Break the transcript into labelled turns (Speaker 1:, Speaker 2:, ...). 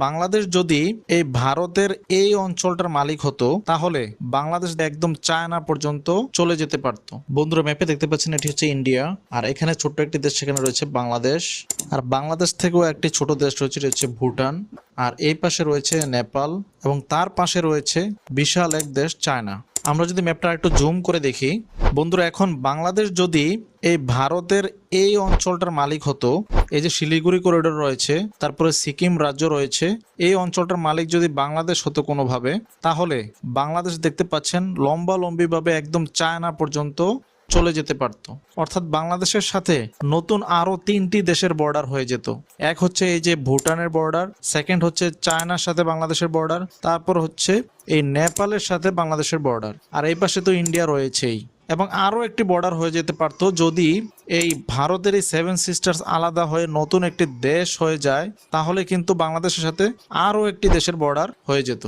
Speaker 1: বাংলাদেশ যদি এই ভারতের এই অঞ্চলটার মালিক হতো তাহলে বাংলাদেশ একদম চায়না পর্যন্ত চলে যেতে পারতো। বন্ধুরা ম্যাপে দেখতে পাচ্ছেন এটি হচ্ছে ইন্ডিয়া, আর এখানে ছোট্ট একটি দেশ সেখানে রয়েছে বাংলাদেশ, আর বাংলাদেশ থেকেও একটি ছোট দেশ রয়েছে, এটি হচ্ছে ভুটান, আর এই পাশে রয়েছে নেপাল এবং তার পাশে রয়েছে বিশাল এক দেশ চায়না। আমরা যদি ম্যাপটা একটু জুম করে দেখি বন্ধুরা, এখন বাংলাদেশ যদি এই ভারতের এই অঞ্চলটার মালিক হতো, এই যে শিলিগুড়ি করিডোর রয়েছে, তারপরে সিকিম রাজ্য রয়েছে, এই অঞ্চলটার মালিক যদি বাংলাদেশ হতো কোনোভাবে, তাহলে বাংলাদেশ দেখতে পাচ্ছেন লম্বালম্বিভাবে একদম চায়না পর্যন্ত চলে যেতে পারত। অর্থাৎ বাংলাদেশের সাথে নতুন আরো 3টি দেশের বর্ডার হয়ে যেত। এক হচ্ছে এই যে ভুটানের বর্ডার, সেকেন্ড হচ্ছে চায়নার সাথে বাংলাদেশের বর্ডার, তারপর হচ্ছে এই নেপালের সাথে বাংলাদেশের বর্ডার, আর এই পাশে তো ইন্ডিয়া রয়েছেই। এবং আরও একটি বর্ডার হয়ে যেতে পারতো যদি এই ভারতের এই 7 সিস্টার্স আলাদা হয়ে নতুন একটি দেশ হয়ে যায়, তাহলে কিন্তু বাংলাদেশের সাথে আরও একটি দেশের বর্ডার হয়ে যেত।